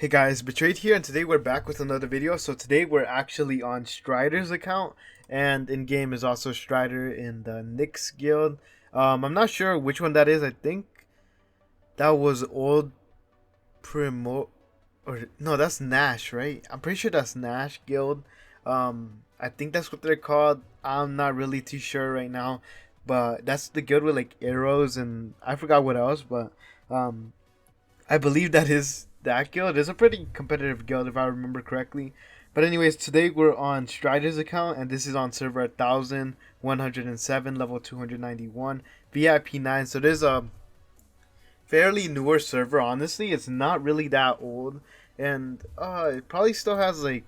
Hey guys, Betrayed here, and today we're back with another video. So today we're actually on Strider's account, and in game is also Strider in the Nyx guild. I'm not sure which one that is. I think that was old Primo, or no, that's Nash, right? I'm pretty sure that's Nash guild. I think that's what they're called. I'm not really too sure right now, but that's the guild with like arrows and I forgot what else, but um, I believe that guild. It's a pretty competitive guild if I remember correctly. But anyways, today we're on Strider's account, and this is on server 1107, level 291, VIP 9. So there's a fairly newer server. Honestly, it's not really that old, and it probably still has like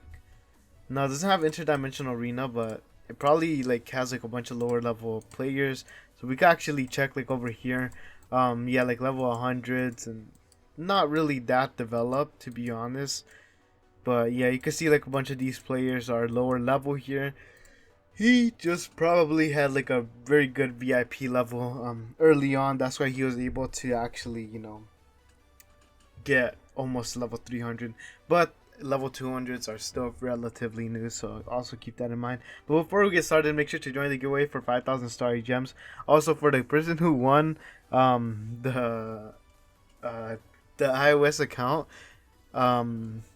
no, it doesn't have interdimensional arena, but it probably like has like a bunch of lower level players. So we can actually check like over here. Yeah, like level 100s and not really that developed to be honest. But yeah, you can see like a bunch of these players are lower level here. He just probably had like a very good VIP level early on. That's why he was able to actually, get almost level 300. But level 200s are still relatively new, so also keep that in mind. But before we get started, make sure to join the giveaway for 5,000 starry gems. Also, for the person who won uh, the iOS account,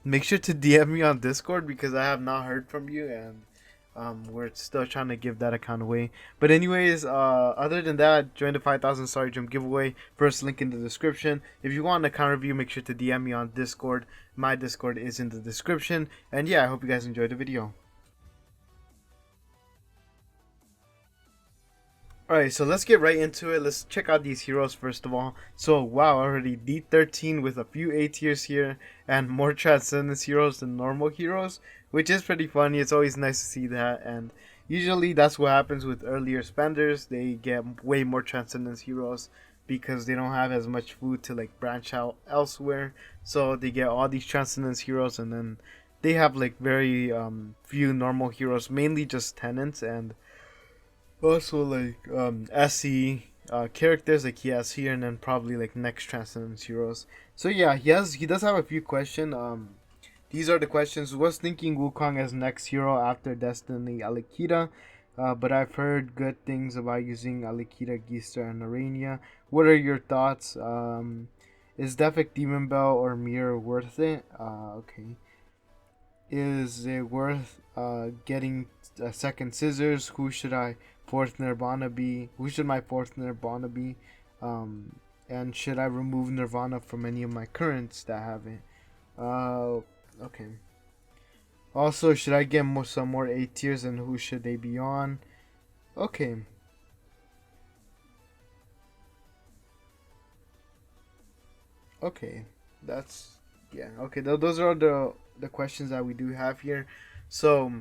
make sure to DM me on Discord because I have not heard from you, and we're still trying to give that account away. But anyways, other than that, join the 5,000 Star Gem giveaway. First link in the description. If you want an account review, make sure to DM me on Discord. My Discord is in the description. And yeah, I hope you guys enjoyed the video. Alright, so let's get right into it. Let's check out these heroes first of all. So, wow, already D13 with a few A tiers here and more Transcendence heroes than normal heroes, which is pretty funny. It's always nice to see that, and usually that's what happens with earlier spenders. They get way more Transcendence heroes because they don't have as much food to like branch out elsewhere. So they get all these Transcendence heroes, and then they have like very few normal heroes, mainly just tenants and also like SE characters like he has here, and then probably like next Transcendence heroes. So yeah, he does have a few questions. These are the questions. Was thinking Wukong as next hero after Destiny Alikita, but I've heard good things about using Alikita, Geester, and Arania. What are your thoughts? Is Defect Demon Bell or Mirror worth it? Okay. Is it worth getting a second scissors? Who should I fourth Nirvana be? Who should my fourth Nirvana be? And should I remove Nirvana from any of my currents that have it? Okay. Also, should I get some more A tiers, and who should they be on? Okay. Okay. That's yeah. Okay. Those are the questions that we do have here. So,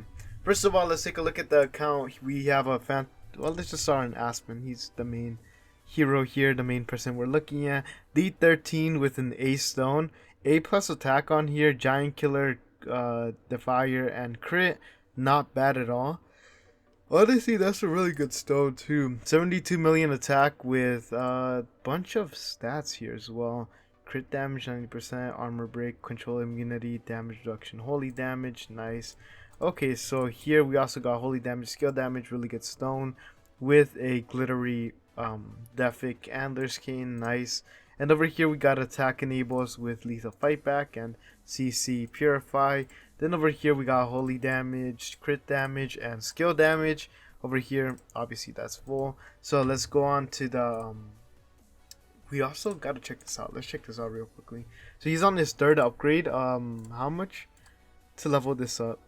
first of all, let's take a look at the account. We have a fan. Well, let's just start on Aspen. He's the main hero here, the main person we're looking at. D13 with an A stone, A plus attack on here, giant killer, defier, and crit. Not bad at all. Honestly, that's a really good stone too. 72 million attack with a bunch of stats here as well. Crit damage 90%, armor break, control immunity, damage reduction, holy damage, nice. Okay, so here we also got holy damage, skill damage, really good stone with a glittery Defic Antlers cane, nice. And over here we got attack enables with lethal fight back and CC purify. Then over here we got holy damage, crit damage, and skill damage. Over here, obviously that's full. So let's go on to the we also gotta check this out. Let's check this out real quickly. So he's on his third upgrade. How much to level this up?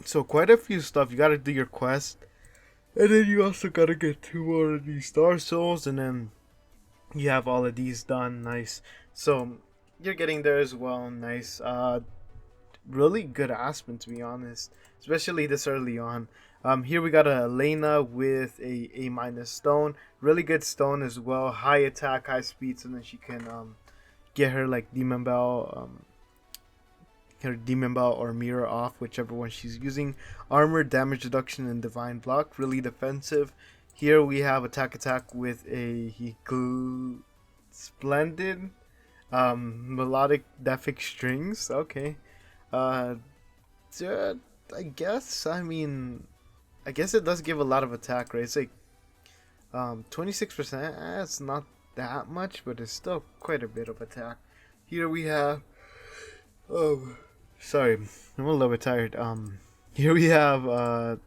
So quite a few stuff. You gotta do your quest, and then you also gotta get 2 more of these star souls, and then you have all of these done. Nice. So you're getting there as well. Nice. Really good Aspen, to be honest, especially this early on. Here we got a Elena with a minus stone, really good stone as well. High attack, high speed, so then she can get her like Demon Bell, her Demon Bell or Mirror off, whichever one she's using. Armor, damage reduction, and divine block, really defensive. Here we have attack with a Splendid Melodic defic strings. Okay. Uh, yeah, I guess. I mean, I guess it does give a lot of attack, right? It's like 26%. It's not that much, but it's still quite a bit of attack. Here we have. Oh, sorry, I'm a little bit tired. Here we have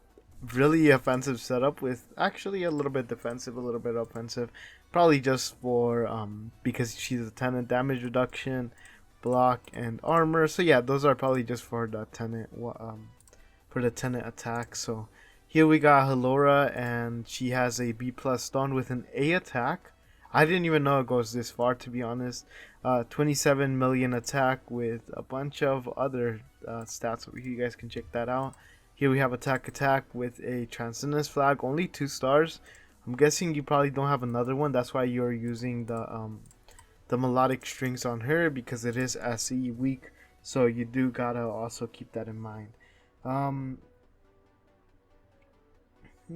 really offensive setup with actually a little bit defensive, a little bit offensive. Probably just for because she's a tenant damage reduction, block and armor. So yeah, those are probably just for the tenant for the tenant attack. So here we got Halora, and she has a B plus stone with an A attack. I didn't even know it goes this far, to be honest. 27 million attack with a bunch of other stats over here. You guys can check that out. Here we have attack with a transcendence flag, only 2 stars. I'm guessing you probably don't have another one. That's why you're using the melodic strings on her, because it is SE weak. So you do gotta also keep that in mind.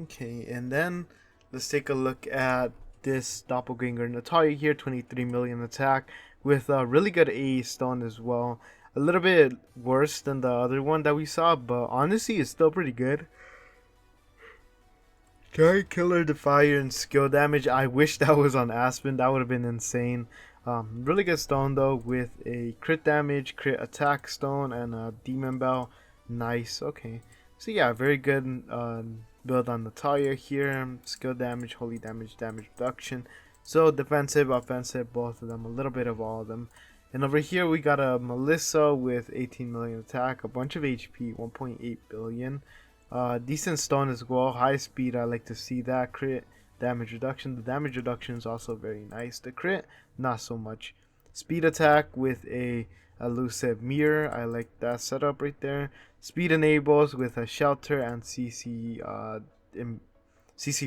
Okay, and then let's take a look at this doppelganger Natalia here. 23 million attack with a really good A stone as well. A little bit worse than the other one that we saw, but honestly it's still pretty good. Giant killer, defier, and skill damage. I wish that was on Aspen. That would have been insane. Really good stone though, with a crit damage, crit attack stone, and a demon bell. Nice. Okay, so yeah, very good build on Natalia here. Skill damage, holy damage, damage reduction. So defensive, offensive, both of them. A little bit of all of them. And over here we got a Melissa with 18 million attack, a bunch of HP, 1.8 billion. Decent stone as well. High speed, I like to see that. Crit damage reduction. The damage reduction is also very nice. The crit, not so much. Speed attack with a elusive mirror. I like that setup right there. Speed enables with a shelter and CC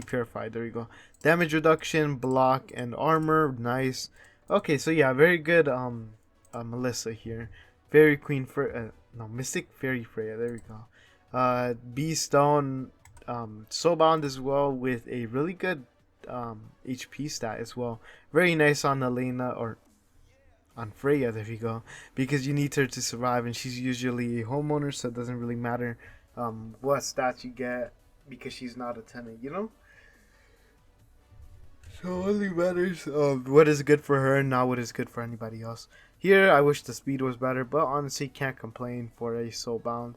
purify. There you go. Damage reduction, block, and armor. Nice. Okay, so yeah, very good. Melissa here. Fairy Queen for no, Mystic Fairy Freya. There we go. B Stone, Soulbound as well, with a really good HP stat as well. Very nice on Elena, or on Freya. There you go. Because you need her to survive, and she's usually a homeowner, so it doesn't really matter what stats you get, because she's not a tenant, you know. So only matters what is good for her, not what is good for anybody else. Here, I wish the speed was better, but honestly, can't complain for a Soulbound.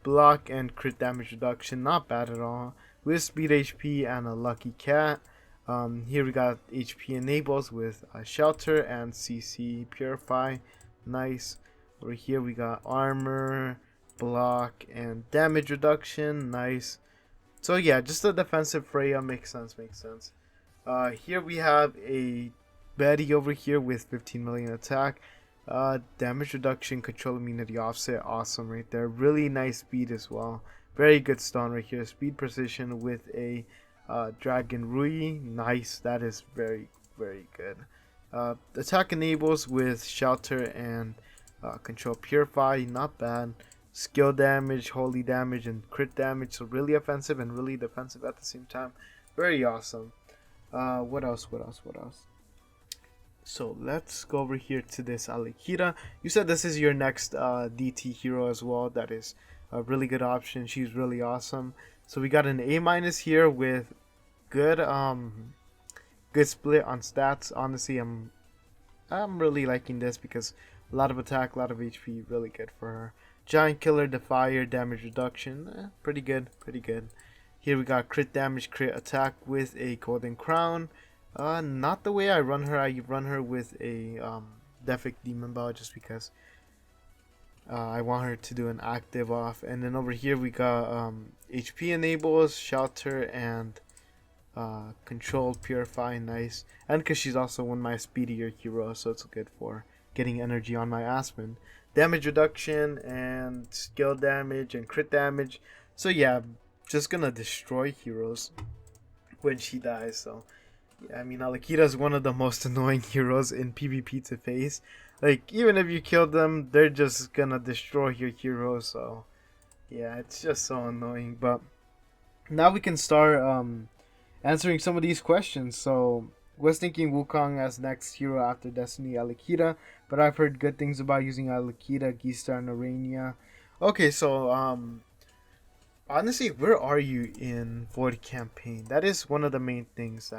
Block and crit damage reduction, not bad at all. With speed HP and a lucky cat. Here we got HP enables with a shelter and CC purify. Nice. Over here we got armor, block, and damage reduction. Nice. So yeah, just a defensive Freya. Makes sense. Here we have a Betty over here with 15 million attack. Damage reduction, control immunity offset, awesome right there. Really nice speed as well. Very good stone right here. Speed precision with a Dragon Rui. Nice, that is very good. Attack enables with shelter and control purify, not bad. Skill damage, holy damage, and crit damage. So really offensive and really defensive at the same time. Very awesome. What else? So let's go over here to this Alekira. You said this is your next DT hero as well. That is a really good option. She's really awesome. So we got an A minus here with good good split on stats. Honestly, I'm really liking this because a lot of attack, a lot of HP, really good for her. Giant killer, defier, damage reduction, pretty good. Here we got crit damage, crit attack with a golden crown. Not the way I run her. I run her with a Defic Demon Bell just because I want her to do an active off. And then over here we got HP enables, shelter, and control purify. Nice. And because she's also one of my speedier heroes, so it's good for getting energy on my Aspen. Damage reduction and skill damage and crit damage. So yeah, just gonna destroy heroes when she dies. So yeah, I mean, Alekira is one of the most annoying heroes in PvP to face. Like, even if you kill them, they're just gonna destroy your hero. So yeah, it's just so annoying. But now we can start answering some of these questions. So Was thinking Wukong as next hero after Destiny Alikita, but I've heard good things about using Alikita, Geester, and Arania. Okay, so honestly, where are you in Void campaign? That is one of the main things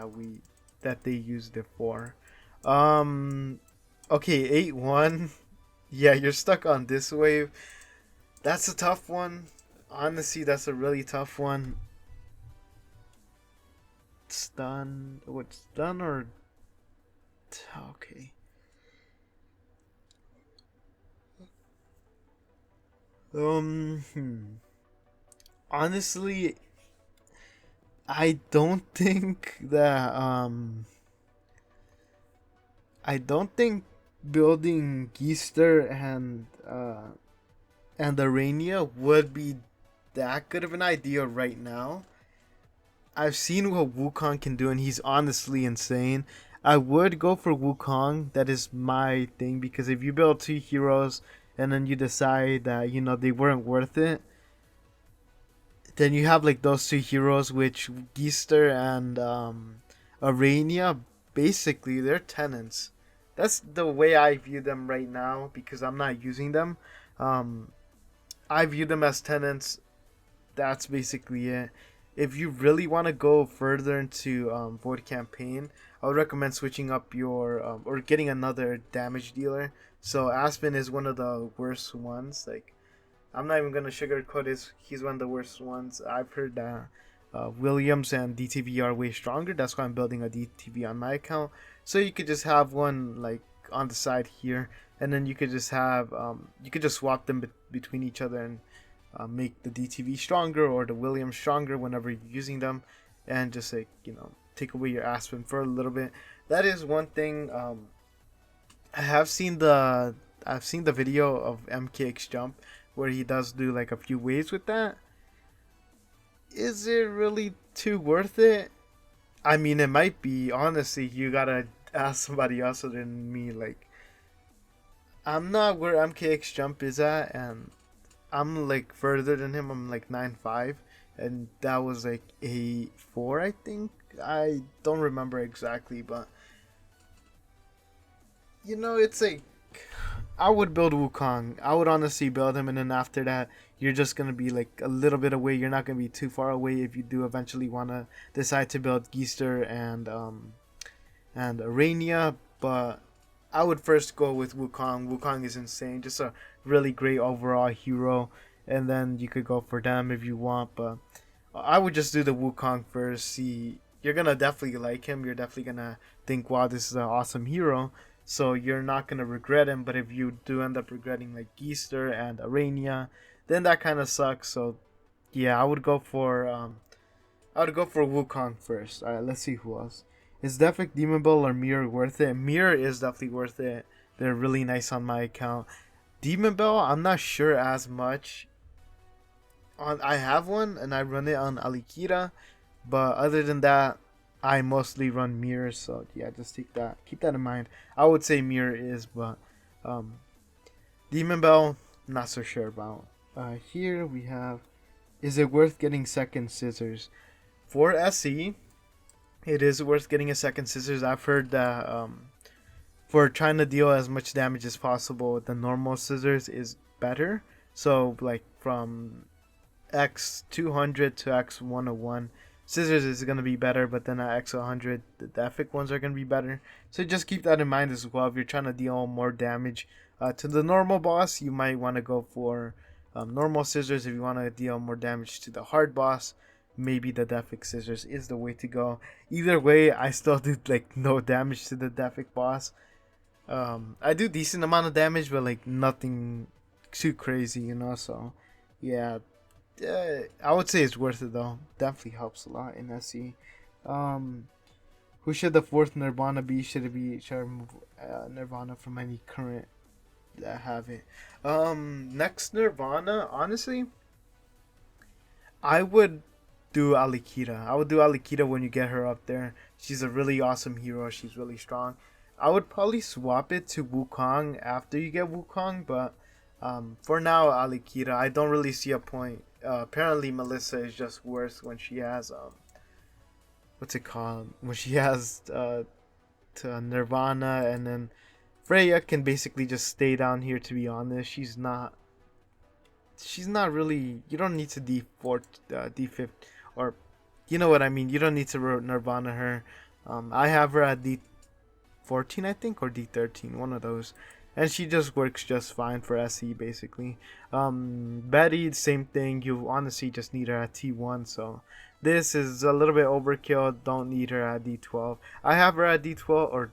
that they used it for. Um, okay, 8-1. Yeah, you're stuck on this wave. That's a tough one. Honestly, that's a really tough one. Stun. What, stun or okay. Honestly, I don't think that I don't think building Geester and Arania would be that good of an idea right now. I've seen what Wukong can do, and he's honestly insane. I would go for Wukong. That is my thing, because if you build two heroes and then you decide that they weren't worth it, then you have like those two heroes, which Geester and Arania, basically they're tenants. That's the way I view them right now because I'm not using them. Um, I view them as tenants. That's basically it. If you really want to go further into Void campaign, I would recommend switching up your or getting another damage dealer. So Aspen is one of the worst ones. Like, I'm not even gonna sugarcoat it. He's one of the worst ones. I've heard that Williams and DTV are way stronger. That's why I'm building a DTV on my account. So you could just have one like on the side here, and then you could just have you could just swap them between each other and make the DTV stronger or the Williams stronger whenever you're using them, and just like take away your Aspen for a little bit. That is one thing. I have seen the video of MKX jump where he does do like a few waves with that. Is it really too worth it? I mean, it might be. Honestly, you gotta ask somebody else other than me. Like, I'm not where MKX jump is at, and I'm like further than him. I'm like 9.5, and that was like a 4, I think. I don't remember exactly, but it's like I would build Wukong. I would honestly build him, and then after that, you're just gonna be like a little bit away. You're not gonna be too far away if you do eventually wanna decide to build Geester and Arania. But I would first go with Wukong. Wukong is insane, just a really great overall hero, and then you could go for them if you want. But I would just do the Wukong first. See, you're gonna definitely like him. You're definitely gonna think, "Wow, this is an awesome hero." So you're not gonna regret him. But if you do end up regretting like Geester and Arania, then that kind of sucks. So yeah, I would go for Wukong first. All right, let's see who else. Is Defik, Demon Bell, or Mirror worth it? Mirror is definitely worth it. They're really nice on my account. Demon Bell, I'm not sure as much. I have one and I run it on Alikita, but other than that, I mostly run Mirror. So yeah, just keep that in mind. I would say Mirror is, but um, Demon Bell, not so sure about. Here we have, is it worth getting second scissors? For SE, it is worth getting a second scissors. I've heard that for trying to deal as much damage as possible, the normal scissors is better. So like from X 200 to X 101, scissors is gonna be better, but then at X 100, the epic ones are gonna be better. So just keep that in mind as well. If you're trying to deal more damage to the normal boss, you might want to go for normal scissors. If you want to deal more damage to the hard boss, maybe the Defic scissors is the way to go. Either way, I still do like no damage to the Defic boss. I do decent amount of damage, but like nothing too crazy. So yeah, I would say it's worth it though. Definitely helps a lot in SE. Who should the fourth Nirvana be? Should it be should I remove Nirvana from any current that have it? Next Nirvana, honestly, I would do Alikita. I would do Alikita when you get her up there. She's a really awesome hero. She's really strong. I would probably swap it to Wukong after you get Wukong, but for now, Alikita. I don't really see a point. Apparently, Melissa is just worse when she has what's it called? When she has to Nirvana, and then Freya can basically just stay down here. To be honest, she's not really. You don't need to D4, D5, or you know what I mean. You don't need to Nirvana her. I have her at D14, I think, or D13, one of those, and she just works just fine for SE basically. Betty, same thing. You honestly just need her at T1, so this is a little bit overkill. Don't need her at D12. I have her at D12, or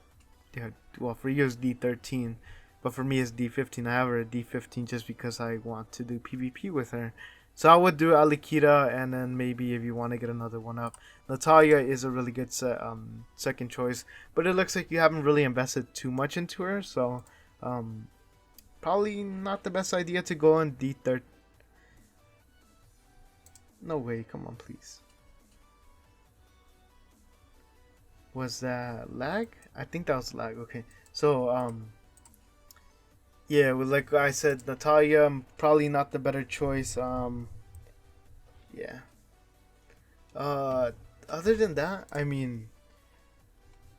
yeah, well, for you it's D13, but for me it's D15. I have her at D15 just because I want to do PvP with her. So I would do Alikita, and then maybe if you want to get another one up, Natalia is a really good second choice. But it looks like you haven't really invested too much into her, so um, probably not the best idea to go on D13. No way, come on, please. Was that lag? I think that was lag. Okay, so yeah, well, like I said, Natalia probably not the better choice. Yeah. Uh, Other than that, I mean,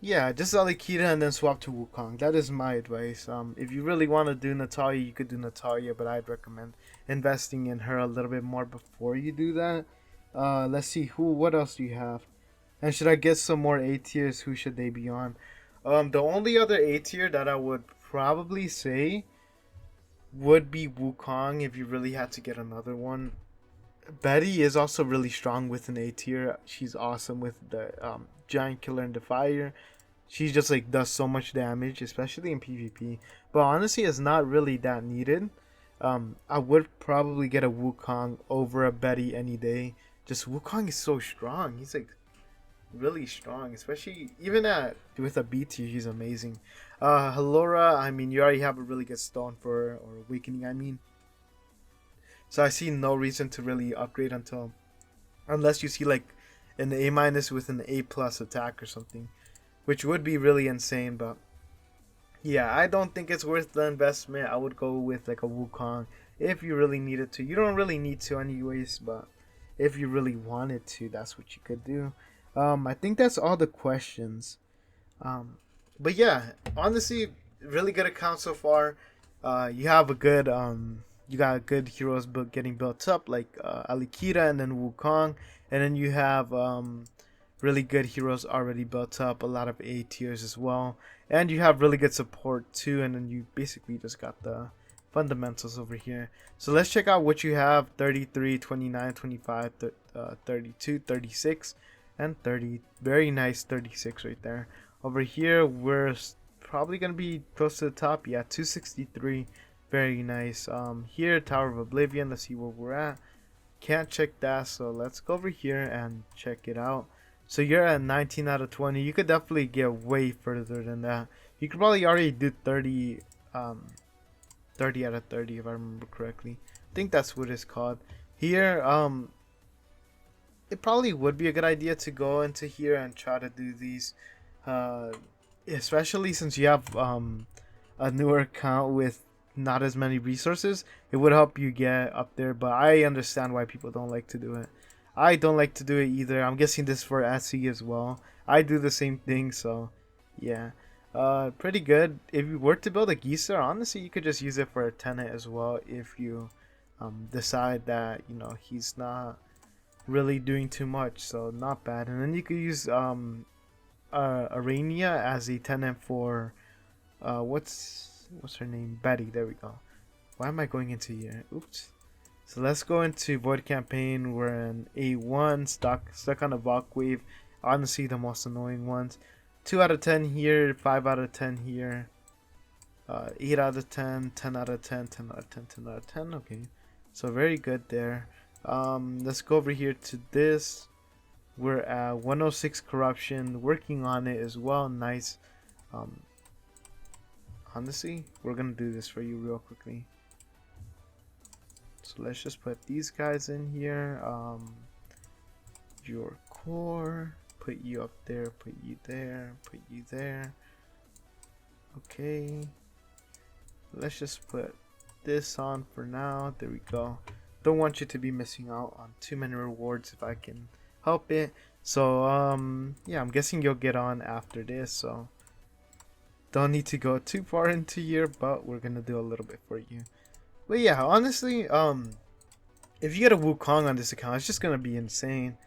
yeah, just Alikita and then swap to Wukong. That is my advice. If you really want to do Natalia, you could do Natalia, but I'd recommend investing in her a little bit more before you do that. Let's see what else do you have? And should I get some more A tiers? Who should they be on? The only other A tier that I would probably say would be Wukong if you really had to get another one. Betty is also really strong with an A tier. She's awesome with the Giant Killer and Defier. She just like does so much damage, especially in PvP. But honestly, it's not really that needed. I would probably get a Wukong over a Betty any day. Just Wukong is so strong. He's like really strong, especially even at with a B tier. He's amazing. Halora, I mean, you already have a really good stone for her, or awakening. I mean, so I see no reason to really upgrade unless you see like an A minus with an A plus attack or something, which would be really insane. But yeah, I don't think it's worth the investment. I would go with like a Wukong if you really needed to. You don't really need to anyways, but if you really wanted to, that's what you could do. I think that's all the questions. But yeah, honestly, really good account so far. You have a good you got good heroes getting built up like Alikita and then Wukong, and then you have really good heroes already built up, a lot of A tiers as well, and you have really good support too, and then you basically just got the fundamentals over here. So let's check out what you have: 33, 29, 25, 32, 36, and 30. Very nice 36 right there. Over here we're probably gonna be close to the top. Yeah, 263. Very nice. Here, Tower of Oblivion. Let's see where we're at. Can't check that, so let's go over here and check it out. So you're at 19 out of 20. You could definitely get way further than that. You could probably already do 30, 30 out of 30 if I remember correctly. I think that's what it's called. Here, it probably would be a good idea to go into here and try to do these, especially since you have a newer account with not as many resources. It would help you get up there, but I understand why people don't like to do it. I don't like to do it either. I'm guessing this for SE as well. I do the same thing, so yeah. Pretty good. If you were to build a Geester, honestly, you could just use it for a tenant as well if you decide that, you know, he's not really doing too much, so not bad. And then you could use Arania as a tenant for what's her name? Betty. There we go. Why am I going into here? Oops. So let's go into Void Campaign. We're in A1, stuck on a Valk Wave. Honestly, the most annoying ones. 2 out of 10 here, 5 out of 10 here, 8 out of 10, 10 out of 10, 10 out of 10, 10 out of 10. Okay, so very good there. Let's go over here to this. We're at 106 corruption, working on it as well. Nice. Honestly, we're gonna do this for you real quickly. So let's just put these guys in here. Your core, put you up there, put you there, put you there. Okay, let's just put this on for now. There we go. Don't want you to be missing out on too many rewards if I can help it. So yeah, I'm guessing you'll get on after this. So don't need to go too far into here, but we're gonna do a little bit for you. But yeah, honestly, if you get a Wukong on this account, it's just gonna be insane.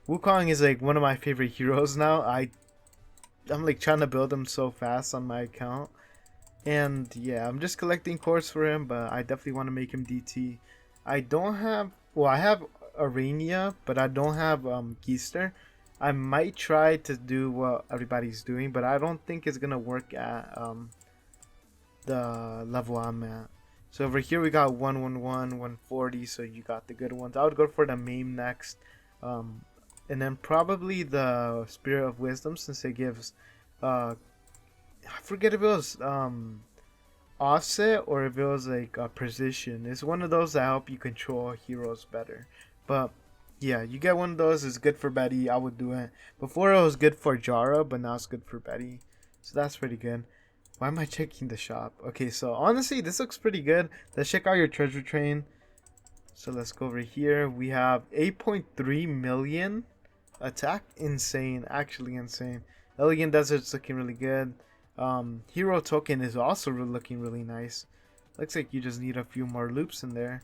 Wukong is like one of my favorite heroes now. I'm like trying to build him so fast on my account. And yeah, I'm just collecting cores for him, but I definitely want to make him DT. I don't have, well, I have Arania, but I don't have Geester. I might try to do what everybody's doing, but I don't think it's gonna work at the level I'm at. So over here we got 111, 140, so you got the good ones. I would go for the MAME next. And then probably the Spirit of Wisdom, since it gives I forget if it was offset or if it was like precision. It's one of those that help you control heroes better. But yeah, you get one of those. It's good for Betty. I would do it. Before it was good for Jara, but now it's good for Betty. So that's pretty good. Why am I checking the shop? Okay, so honestly, this looks pretty good. Let's check out your treasure train. So let's go over here. We have 8.3 million attack. Insane. Actually insane. Elegant Desert's looking really good. Hero token is also looking really nice. Looks like you just need a few more loops in there.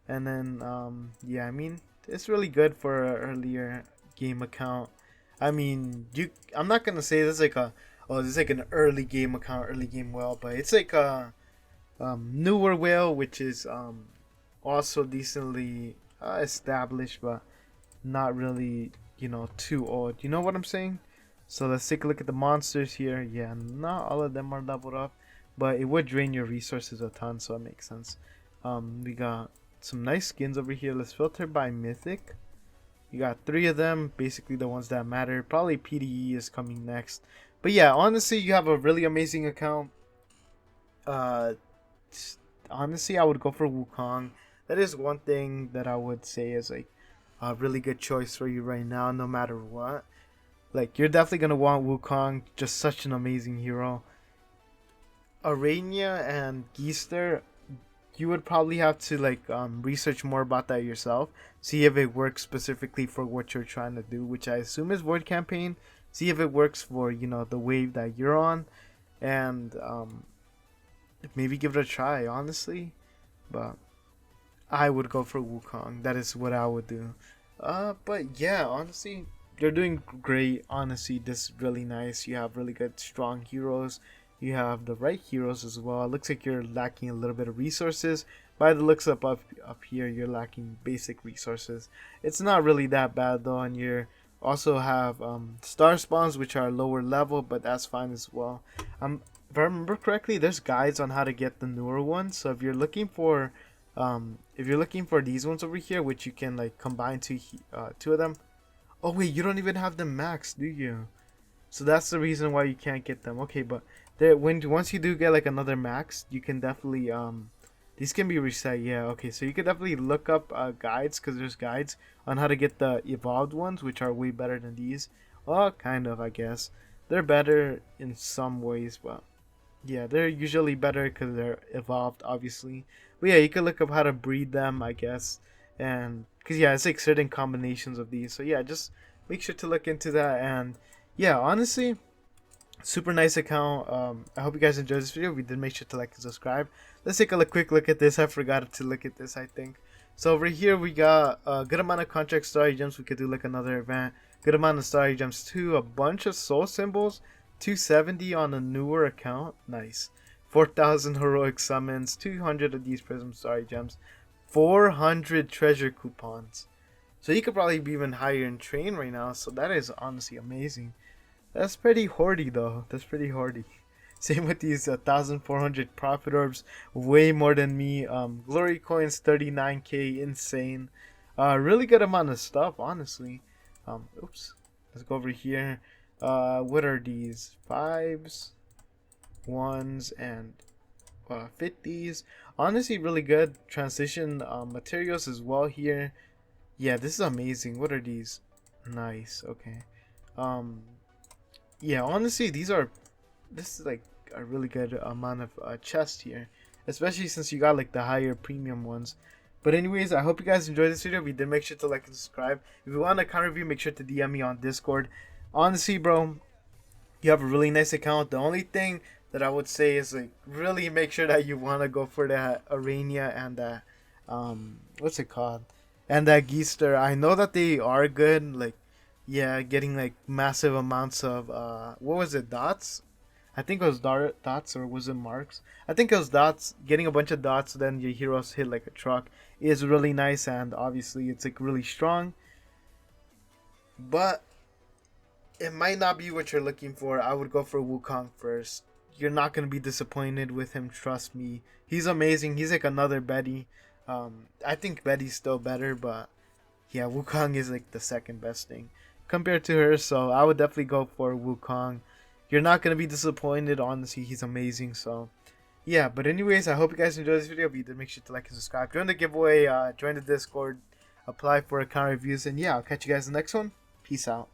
And then, yeah, I mean, it's really good for an earlier game account. I mean, I'm not gonna say this is like a, oh, this is like an early game account, early game whale, but it's like a newer whale, which is also decently established, but not really, too old. You know what I'm saying? So let's take a look at the monsters here. Yeah, not all of them are leveled up, but it would drain your resources a ton, so it makes sense. We got some nice skins over here. Let's filter by mythic. You got 3 of them, basically the ones that matter. Probably PDE is coming next. But yeah, honestly, you have a really amazing account. Honestly, I would go for Wukong. That is one thing that I would say is like a really good choice for you right now, no matter what. Like, you're definitely gonna want Wukong, just such an amazing hero. Arania and Geester, you would probably have to like research more about that yourself. See if it works specifically for what you're trying to do, which I assume is Void Campaign. See if it works for, the wave that you're on, and maybe give it a try, honestly. But I would go for Wukong. That is what I would do. But yeah, honestly, you're doing great. Honestly, this is really nice. You have really good, strong heroes. You have the right heroes as well. It looks like you're lacking a little bit of resources. By the looks up here, you're lacking basic resources. It's not really that bad though, and you also have star spawns, which are lower level, but that's fine as well. If I remember correctly, there's guides on how to get the newer ones. So if you're looking for these ones over here, which you can like combine two of them. Oh wait, you don't even have them maxed, do you? So that's the reason why you can't get them. Okay, but once you do get like another max, you can definitely these can be reset. Yeah, okay, so you can definitely look up guides, because there's guides on how to get the evolved ones, which are way better than these. Well, kind of, I guess. They're better in some ways, but yeah, they're usually better because they're evolved, obviously. But yeah, you can look up how to breed them, I guess. And because yeah, it's like certain combinations of these. So yeah, just make sure to look into that. And yeah, honestly, super nice account. I hope you guys enjoyed this video. If you did, make sure to like and subscribe. Let's take a quick look at this. I forgot to look at this, I think. So over here we got a good amount of contract starry gems. We could do like another event. Good amount of starry gems too. A bunch of soul symbols. 270 on a newer account. Nice. 4,000 heroic summons. 200 of these prism starry gems. 400 treasure coupons. So you could probably be even higher in train right now. So that is honestly amazing. That's pretty hoardy though. That's pretty hoardy. Same with these 1,400 profit orbs. Way more than me. Glory coins 39k. Insane. Really good amount of stuff, honestly. Oops. Let's go over here. What are these? 5s, 1s, and 50s. Honestly, really good. Transition materials as well here. Yeah, this is amazing. What are these? Nice. Okay. Yeah, honestly, this is like a really good amount of chest here, especially since you got like the higher premium ones. But anyways, I hope you guys enjoyed this video. If you did, make sure to like and subscribe. If you want a counter review, make sure to DM me on Discord. Honestly, bro, you have a really nice account. The only thing that I would say is like really make sure that you want to go for that Arania and that what's it called, and that Geester. I know that they are good. Like, yeah, getting like massive amounts of what was it, dots? I think it was dots, or was it marks? I think it was dots. Getting a bunch of dots, then your heroes hit like a truck is really nice, and obviously it's like really strong. But it might not be what you're looking for. I would go for Wukong first. You're not gonna be disappointed with him. Trust me. He's amazing. He's like another Betty. I think Betty's still better, but yeah, Wukong is like the second best thing compared to her. So I would definitely go for Wukong. You're not gonna be disappointed. Honestly, he's amazing. So yeah. But anyways, I hope you guys enjoyed this video. If you did, make sure to like and subscribe. Join the giveaway. Join the Discord. Apply for account reviews. And yeah, I'll catch you guys in the next one. Peace out.